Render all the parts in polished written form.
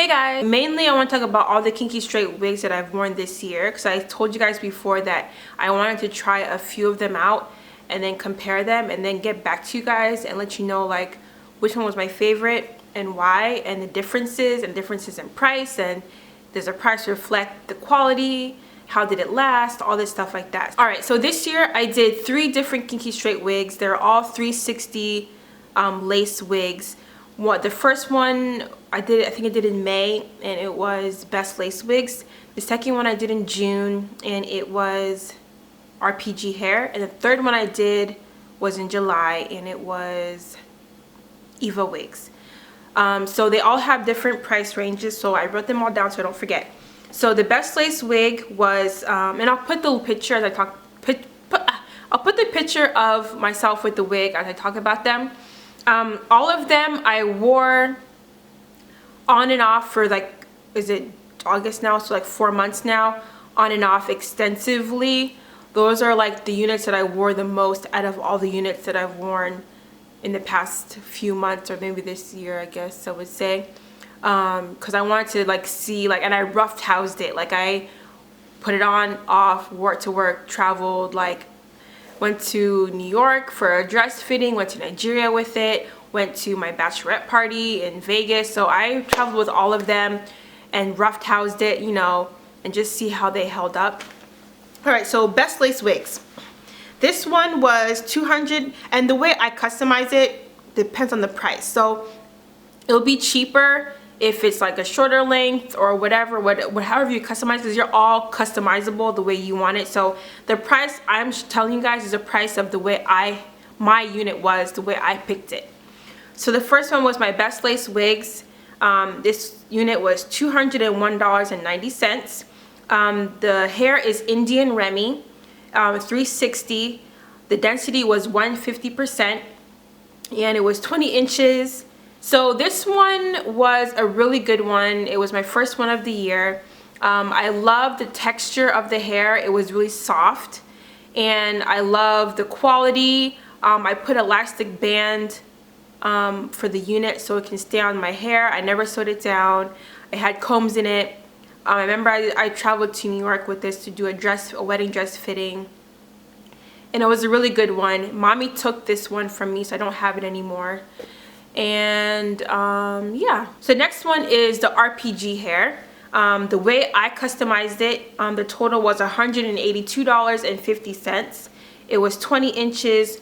Hey guys, mainly I want to talk about all the kinky straight wigs that I've worn this year, because I told you guys before that I wanted to try a few of them out and then compare them and then get back to you guys and let you know like which one was my favorite and why, and the differences in price, and does the price reflect the quality, how did it last, all this stuff like that. All right, so this year I did 3 different kinky straight wigs. They're all 360 lace wigs. The first one I think I did in May, and it was Best Lace Wigs. The second one I did in June, and it was RPG Hair. And the third one I did was in July, and it was Eva Wigs. So they all have different price ranges, so I wrote them all down so I don't forget. So the Best Lace Wig was, and I'll put the picture as I talk. I'll put the picture of myself with the wig as I talk about them. All of them I wore on and off for like, is it August now? So like 4 months now, on and off extensively. Those are like the units that I wore the most out of all the units that I've worn in the past few months, or maybe this year, I guess I would say. Because I wanted to like see, like, and I rough housed it. Like I put it on, off, wore it to work, traveled, like went to New York for a dress fitting, went to Nigeria with it, went to my bachelorette party in Vegas. So I traveled with all of them and rough housed it, you know, and just see how they held up. All right, so Best Lace Wigs. This one was $200, and the way I customize it depends on the price. So it'll be cheaper if it's like a shorter length or whatever, however you customize, because you're all customizable the way you want it. So the price I'm telling you guys is the price of the way my unit was, the way I picked it. So the first one was my Best Lace Wigs. This unit was $201.90. The hair is Indian Remy, 360. The density was 150%, and it was 20 inches. So this one was a really good one. It was my first one of the year. I love the texture of the hair. It was really soft, and I love the quality. I put elastic band for the unit so it can stay on my hair. I never sewed it down. I had combs in it. I remember I traveled to New York with this to do a wedding dress fitting, and it was a really good one. Mommy took this one from me, so I don't have it anymore. And yeah, so next one is the RPG hair. The way I customized it, the total was $182.50. It was 20 inches,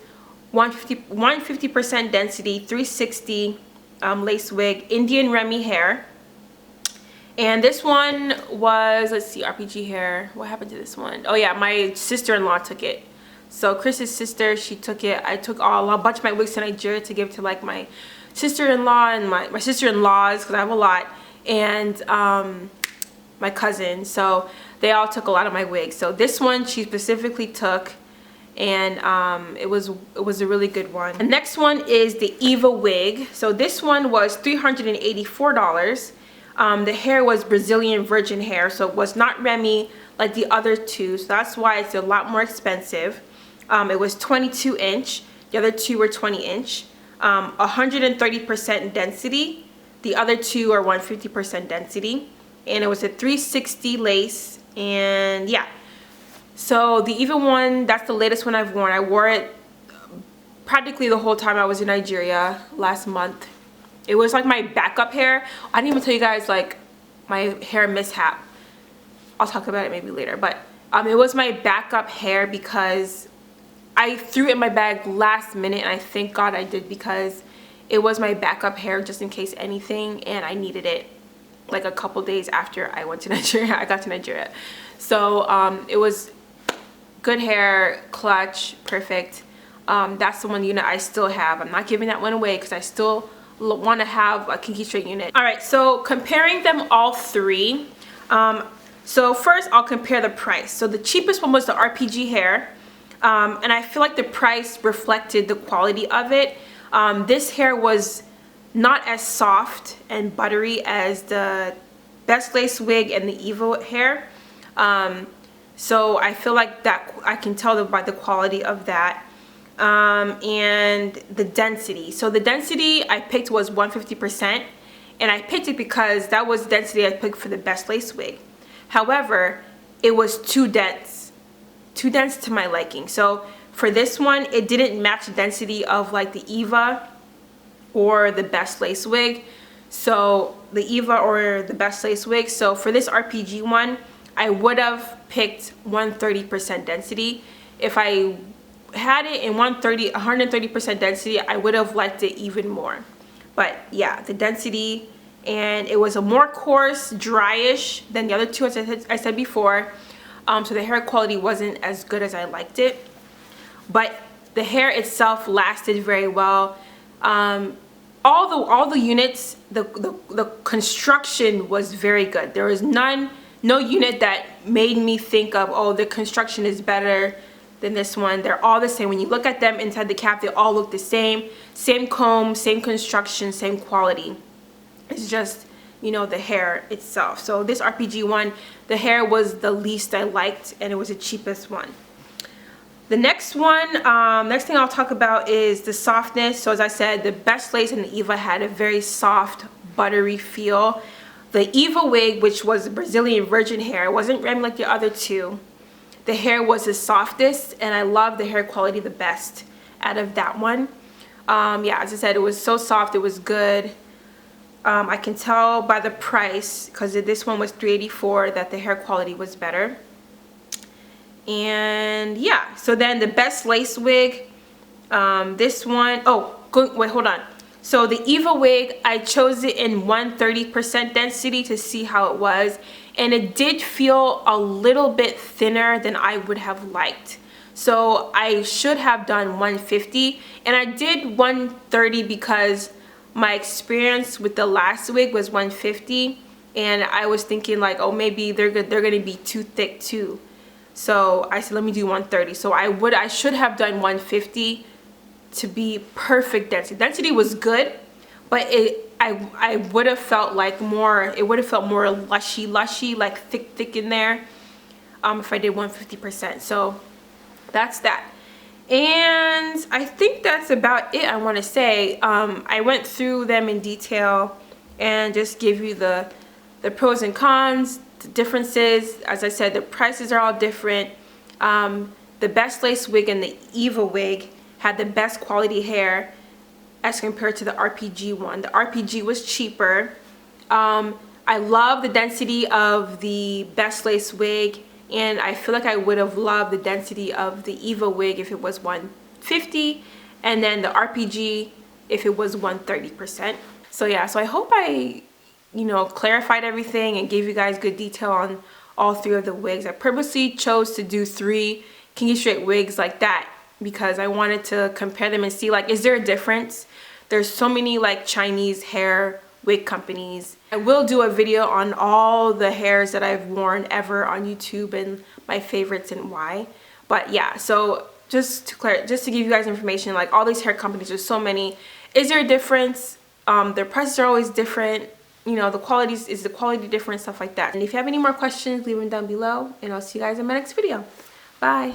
150% density, 360 lace wig, Indian Remy hair. And this one was, let's see, RPG hair. What happened to this one? Oh yeah, my sister-in-law took it. So Chris's sister, she took it. I took a bunch of my wigs to Nigeria to give to like my sister-in-law and my sister-in-laws, because I have a lot, and my cousin. So they all took a lot of my wigs. So this one she specifically took, and it was a really good one. The next one is the Eva Wig. So this one was $384. The hair was Brazilian virgin hair, so it was not Remy like the other two, so that's why it's a lot more expensive. It was 22 inch. The other two were 20 inch. 130% density. The other two are 150% density, and it was a 360 lace. And yeah, so the Eva one, that's the latest one I've worn. I wore it practically the whole time I was in Nigeria last month. It was like my backup hair. I didn't even tell you guys like my hair mishap. I'll talk about it maybe later, but it was my backup hair because I threw it in my bag last minute, and I thank God I did, because it was my backup hair just in case anything, and I needed it like a couple days after I went to Nigeria. I got to Nigeria. So it was good hair, clutch, perfect. That's the one unit I still have. I'm not giving that one away because I still want to have a kinky straight unit. All right, so comparing them all three. So first I'll compare the price. So the cheapest one was the RPG hair. And I feel like the price reflected the quality of it. This hair was not as soft and buttery as the Best Lace Wig and the Eva hair. So I feel like that I can tell by the quality of that. And the density. So the density I picked was 150%, and I picked it because that was the density I picked for the best lace wig. However, it was too dense to my liking. So for this one, it didn't match the density of like the Eva or the best lace wig. So the Eva or the best lace wig. So for this RPG one, I would have picked 130% density. If I had it in 130% density, I would have liked it even more. But yeah, the density, and it was a more coarse, dryish than the other two, as I said before. So the hair quality wasn't as good as I liked it. But the hair itself lasted very well. All the units, the construction was very good. There was no unit that made me think of, oh, the construction is better than this one. They're all the same. When you look at them inside the cap, they all look the same. Same comb, same construction, same quality. It's just, you know, the hair itself. So this RPG one, the hair was the least I liked, and it was the cheapest one. The next one, next thing I'll talk about is the softness. So as I said, the best lace and the Eva had a very soft, buttery feel. The Eva wig, which was Brazilian virgin hair, wasn't red like the other two. The hair was the softest, and I love the hair quality the best out of that one. Yeah, as I said, it was so soft, it was good. I can tell by the price, because this one was $384, that the hair quality was better. And yeah, so then the best lace wig, this one, wait, hold on. So the Eva wig, I chose it in 130% density to see how it was, and it did feel a little bit thinner than I would have liked. So I should have done 150, and I did 130 because my experience with the last wig was 150, and I was thinking like, oh, maybe they're gonna be too thick too. So I said, let me do 130. So I should have done 150 to be perfect density. Density was good, but I would have felt like more, it would have felt more lushy, like thick in there, if I did 150%. So that's that. And I think that's about it I want to say. I went through them in detail and just give you the pros and cons, the differences. As I said, the prices are all different. The best lace wig and the Eva wig had the best quality hair as compared to the RPG one. The RPG was cheaper. I love the density of the best lace wig, and I feel like I would have loved the density of the Eva wig if it was 150, and then the RPG if it was 130%. So yeah, so I hope I, you know, clarified everything and gave you guys good detail on all three of the wigs. I purposely chose to do 3 kinky straight wigs like that because I wanted to compare them and see, like, is there a difference? There's so many like Chinese hair wig companies. I will do a video on all the hairs that I've worn ever on YouTube and my favorites and why. But yeah, so just to give you guys information, like all these hair companies, there's so many. Is there a difference? Their prices are always different. You know, is the quality different, stuff like that. And if you have any more questions, leave them down below, and I'll see you guys in my next video. Bye.